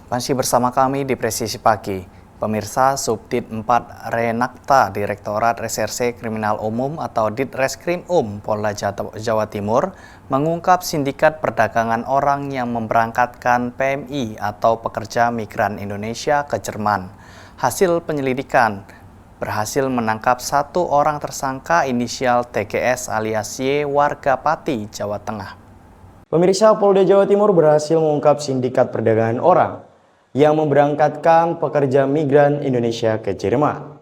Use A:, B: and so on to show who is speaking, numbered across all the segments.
A: Masih bersama kami di Presisi Pagi. Pemirsa, Subdit 4 Renakta Direktorat Reserse Kriminal Umum atau Ditreskrimum Polda Jawa Timur mengungkap sindikat perdagangan orang yang memberangkatkan PMI atau pekerja migran Indonesia ke Jerman. Hasil penyelidikan berhasil menangkap satu orang tersangka inisial TGS alias Y warga Pati, Jawa Tengah.
B: Pemirsa, Polda Jawa Timur berhasil mengungkap sindikat perdagangan orang yang memberangkatkan pekerja migran Indonesia ke Jerman.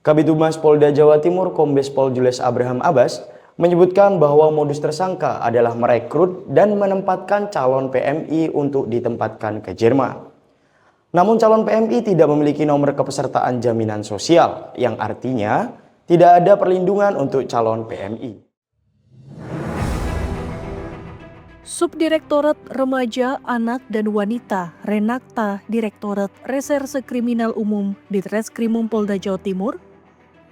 B: Kabid Humas Polda Jawa Timur Kombes Pol Jules Abraham Abbas menyebutkan bahwa modus tersangka adalah merekrut dan menempatkan calon PMI untuk ditempatkan ke Jerman. Namun calon PMI tidak memiliki nomor kepesertaan jaminan sosial, yang artinya tidak ada perlindungan untuk calon PMI.
C: Subdirektorat Remaja, Anak, dan Wanita Renakta Direktorat Reserse Kriminal Umum Ditreskrimum Polda Jawa Timur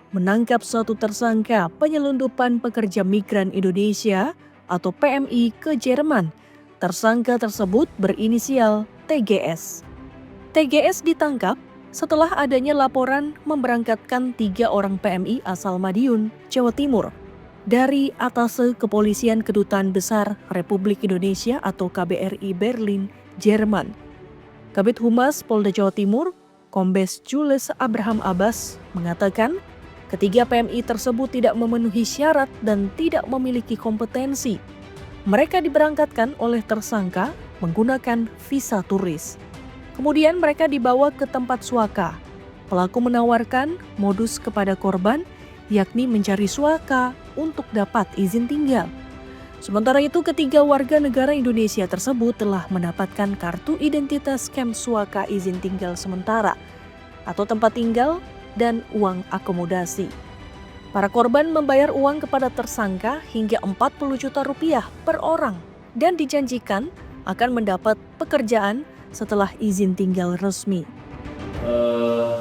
C: menangkap satu tersangka penyelundupan pekerja migran Indonesia atau PMI ke Jerman. Tersangka tersebut berinisial TGS. TGS ditangkap setelah adanya laporan memberangkatkan 3 orang PMI asal Madiun, Jawa Timur dari Atase Kepolisian Kedutaan Besar Republik Indonesia atau KBRI Berlin, Jerman. Kabid Humas Polda Jawa Timur, Kombes Jules Abraham Abbas mengatakan ketiga PMI tersebut tidak memenuhi syarat dan tidak memiliki kompetensi. Mereka diberangkatkan oleh tersangka menggunakan visa turis. Kemudian mereka dibawa ke tempat suaka. Pelaku menawarkan modus kepada korban, yakni mencari suaka untuk dapat izin tinggal. Sementara itu, ketiga warga negara Indonesia tersebut telah mendapatkan kartu identitas camp suaka izin tinggal sementara atau tempat tinggal dan uang akomodasi. Para korban membayar uang kepada tersangka hingga 40 juta rupiah per orang dan dijanjikan akan mendapat pekerjaan setelah izin tinggal resmi.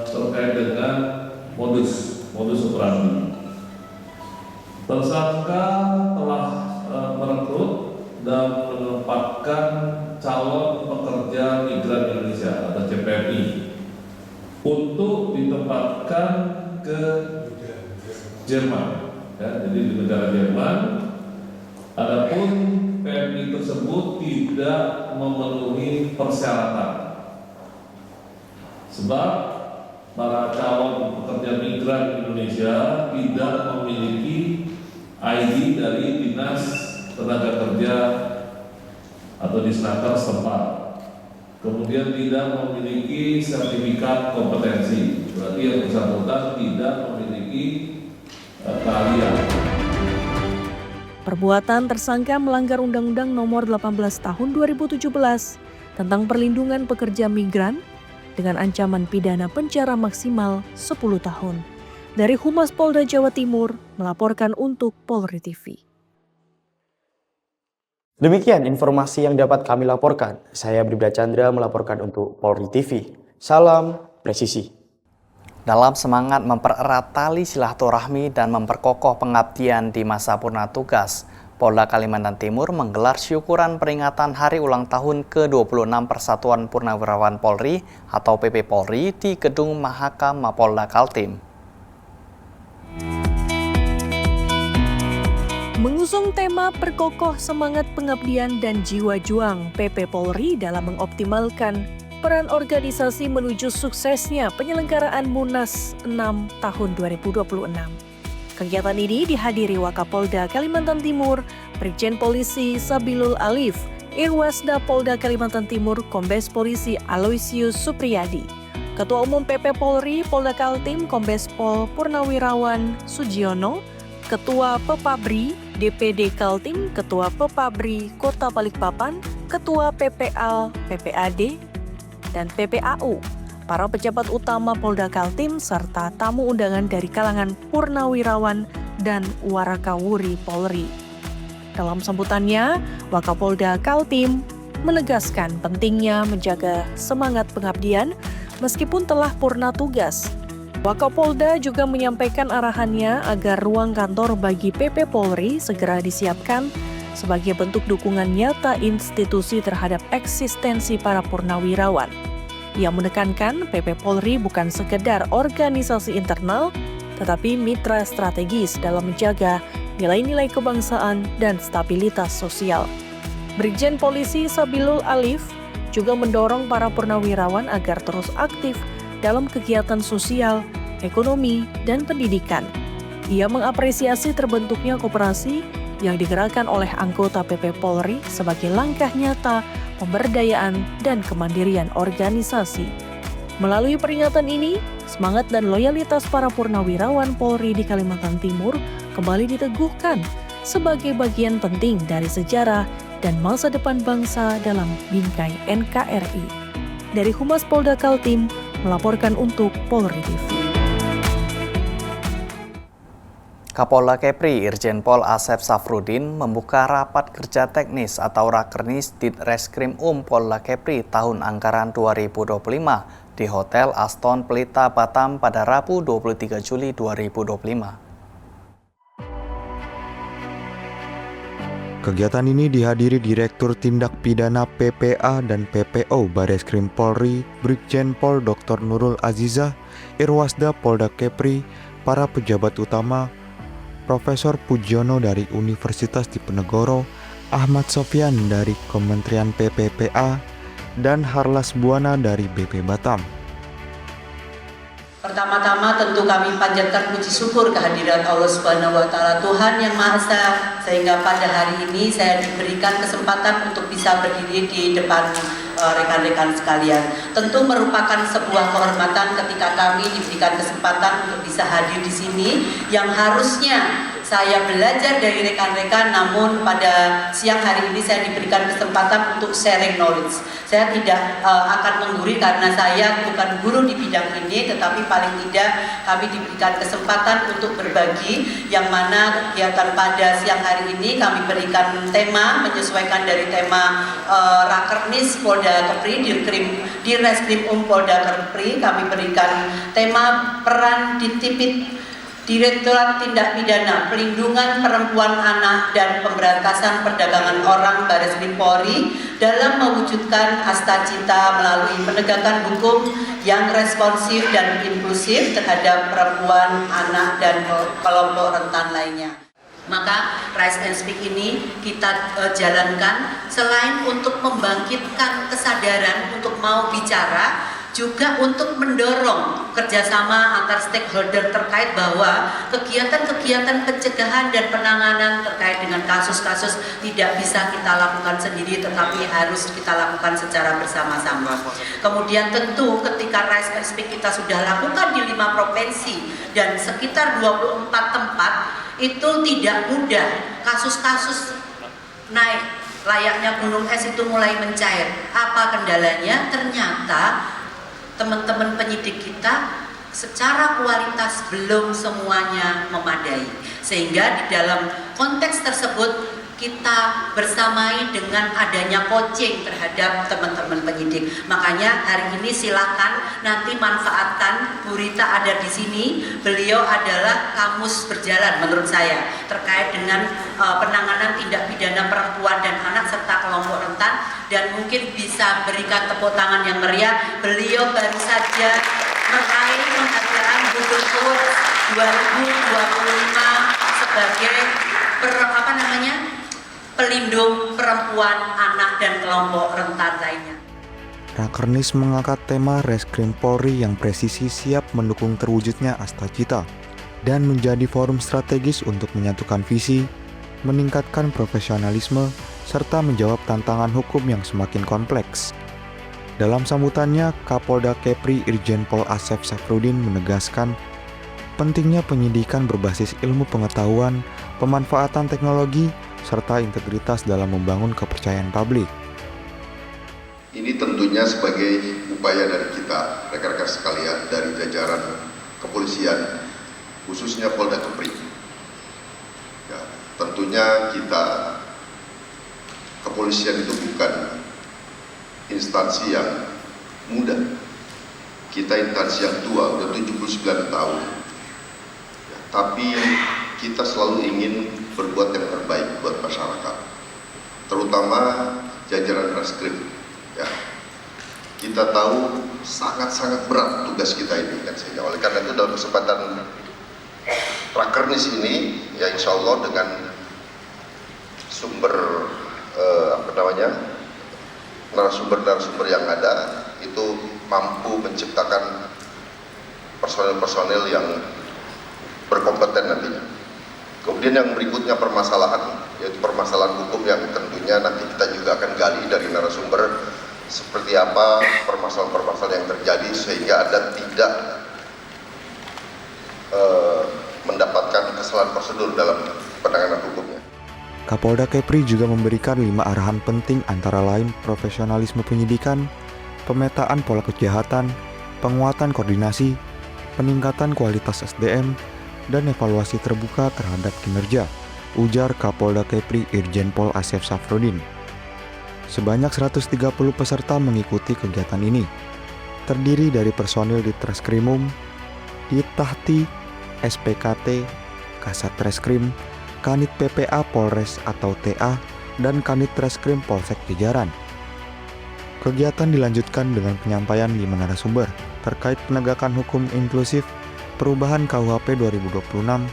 D: Terkait dengan modus operandi, tersangka telah merekrut dan menempatkan calon pekerja migran Indonesia atau CPMI untuk ditempatkan ke Jerman, ya, jadi di negara Jerman. Adapun PMI tersebut tidak memenuhi persyaratan, sebab para calon pekerja migran Indonesia tidak memiliki ID dari Dinas Tenaga Kerja atau Disnaker setempat. Kemudian tidak memiliki sertifikat kompetensi, berarti yang bersangkutan tidak memiliki keahlian.
C: Perbuatan tersangka melanggar Undang-Undang Nomor 18 Tahun 2017 tentang perlindungan pekerja migran dengan ancaman pidana penjara maksimal 10 tahun. Dari Humas Polda Jawa Timur melaporkan untuk Polri TV.
B: Demikian informasi yang dapat kami laporkan. Saya Bribda Chandra melaporkan untuk Polri TV. Salam presisi.
A: Dalam semangat mempererat tali silaturahmi dan memperkokoh pengabdian di masa purna tugas, Polda Kalimantan Timur menggelar syukuran peringatan Hari Ulang Tahun ke-26 Persatuan Purnawirawan Polri atau PP Polri di Gedung Mahakam Mapolda Kaltim.
C: Mengusung tema perkokoh semangat pengabdian dan jiwa juang PP Polri dalam mengoptimalkan peran organisasi menuju suksesnya penyelenggaraan Munas 6 tahun 2026. Kegiatan ini dihadiri Wakapolda Kalimantan Timur, Brigjen Polisi Sabilul Alif, Irwasda Polda Kalimantan Timur Kombes Polisi Aloysius Supriyadi, Ketua Umum PP Polri Polda Kaltim Kombes Pol Purnawirawan Sugiono, Ketua Pepabri DPD Kaltim, Ketua Pepabri Kota Balikpapan, Ketua PPA, PPAD, dan PPAU, para pejabat utama Polda Kaltim, serta tamu undangan dari kalangan purnawirawan dan warakawuri Polri. Dalam sambutannya, Wakapolda Kaltim menegaskan pentingnya menjaga semangat pengabdian meskipun telah purna tugas. Wakapolda juga menyampaikan arahannya agar ruang kantor bagi PP Polri segera disiapkan sebagai bentuk dukungan nyata institusi terhadap eksistensi para purnawirawan. Ia menekankan PP Polri bukan sekedar organisasi internal, tetapi mitra strategis dalam menjaga nilai-nilai kebangsaan dan stabilitas sosial. Brigjen Polisi Sabilul Alif juga mendorong para purnawirawan agar terus aktif dalam kegiatan sosial, ekonomi, dan pendidikan. Ia mengapresiasi terbentuknya koperasi yang digerakkan oleh anggota PP Polri sebagai langkah nyata pemberdayaan dan kemandirian organisasi. Melalui peringatan ini, semangat dan loyalitas para purnawirawan Polri di Kalimantan Timur kembali diteguhkan sebagai bagian penting dari sejarah dan masa depan bangsa dalam bingkai NKRI. Dari Humas Polda Kaltim, melaporkan untuk Polri TV.
A: Kapolda Kepri Irjen Pol Asep Safrudin membuka rapat kerja teknis atau Rakernis Ditreskrim Polda Kepri tahun anggaran 2025 di Hotel Aston Pelita Batam pada Rabu 23 Juli 2025.
E: Kegiatan ini dihadiri Direktur Tindak Pidana PPA dan PPO Bareskrim Polri, Brigjen Pol Dr. Nurul Azizah, Irwasda Polda Kepri, para pejabat utama, Profesor Pujiono dari Universitas Diponegoro, Ahmad Sofyan dari Kementerian PPPA, dan Harlas Buana dari BP Batam.
F: Pertama-tama tentu kami panjatkan puji syukur kehadiran Allah Subhanahu wa Ta'ala, Tuhan yang Maha Esa, sehingga pada hari ini saya diberikan kesempatan untuk bisa berdiri di depan rekan-rekan sekalian. Tentu merupakan sebuah kehormatan ketika kami diberikan kesempatan untuk bisa hadir di sini, yang harusnya saya belajar dari rekan-rekan, namun pada siang hari ini saya diberikan kesempatan untuk sharing knowledge. Saya tidak akan menggurui karena saya bukan guru di bidang ini, tetapi paling tidak kami diberikan kesempatan untuk berbagi, yang mana kegiatan pada siang hari ini kami berikan tema menyesuaikan dari tema Rakernis Polda Kepri, Ditreskrim Polda Kepri. Kami berikan tema peran Ditipid Direktorat Tindak Pidana Pelindungan Perempuan, Anak, dan Pemberantasan Perdagangan Orang Bareskrim Polri dalam mewujudkan Astacita melalui penegakan hukum yang responsif dan inklusif terhadap perempuan, anak, dan kelompok rentan lainnya. Maka Rise and Speak ini kita jalankan selain untuk membangkitkan kesadaran untuk mau bicara, juga untuk mendorong kerjasama antar stakeholder terkait bahwa kegiatan-kegiatan pencegahan dan penanganan terkait dengan kasus-kasus tidak bisa kita lakukan sendiri, tetapi harus kita lakukan secara bersama-sama. Kemudian tentu ketika Rise and Speak kita sudah lakukan di 5 provinsi dan sekitar 24 tempat, itu tidak mudah. Kasus-kasus naik layaknya gunung es itu mulai mencair. Apa kendalanya? Ternyata teman-teman penyidik kita secara kualitas belum semuanya memadai, sehingga di dalam konteks tersebut kita bersamai dengan adanya coaching terhadap teman-teman penyidik. Makanya hari ini silakan nanti manfaatkan, Bu Rita ada di sini, beliau adalah kamus berjalan menurut saya terkait dengan penanganan tindak pidana perempuan dan anak serta kelompok rentan, dan mungkin bisa berikan tepuk tangan yang meriah. Beliau baru saja meraih penghargaan Google Awards 2025 sebagai pelindung perempuan, anak, dan kelompok rentan lainnya.
E: Rakernis mengangkat tema Reskrim Polri yang presisi siap mendukung terwujudnya Astacita dan menjadi forum strategis untuk menyatukan visi, meningkatkan profesionalisme, serta menjawab tantangan hukum yang semakin kompleks. Dalam sambutannya, Kapolda Kepri Irjen Pol Asep Safrudin menegaskan pentingnya penyidikan berbasis ilmu pengetahuan, pemanfaatan teknologi, serta integritas dalam membangun kepercayaan publik.
G: Ini tentunya sebagai upaya dari kita, rekan-rekan sekalian, dari jajaran kepolisian, khususnya Polda Kepri. Ya, tentunya kita, kepolisian itu bukan instansi yang muda. Kita instansi yang tua, udah 79 tahun. Ya, tapi kita selalu ingin berbuat yang terbaik buat masyarakat, terutama jajaran reskrim. Ya, kita tahu sangat-sangat berat tugas kita ini kan, sehingga oleh karena itu dalam kesempatan Rakernis ini ya insya Allah dengan sumber narasumber yang ada itu mampu menciptakan personel-personel yang berkompeten nantinya. Kemudian yang berikutnya permasalahan, yaitu permasalahan hukum yang tentunya nanti kita juga akan gali dari narasumber seperti apa permasalahan-permasalahan yang terjadi sehingga Anda tidak mendapatkan kesalahan prosedur dalam penanganan hukumnya.
E: Kapolda Kepri juga memberikan 5 arahan penting antara lain profesionalisme penyidikan, pemetaan pola kejahatan, penguatan koordinasi, peningkatan kualitas SDM, dan evaluasi terbuka terhadap kinerja, ujar Kapolda Kepri Irjen Pol Asep Safrudin. Sebanyak 130 peserta mengikuti kegiatan ini, terdiri dari personil Ditreskrimum, Ditahti, SPKT, Kasat Reskrim, Kanit PPA Polres atau TA, dan Kanit Reskrim Polsek Jajaran. Kegiatan dilanjutkan dengan penyampaian 5 narasumber terkait penegakan hukum inklusif, perubahan KUHP 2026,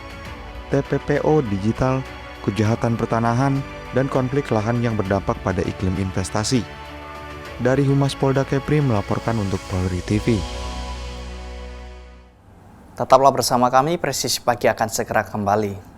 E: TPPO digital, kejahatan pertanahan, dan konflik lahan yang berdampak pada iklim investasi. Dari Humas Polda Kepri melaporkan untuk Polri TV.
A: Tetaplah bersama kami, Presisi Pagi akan segera kembali.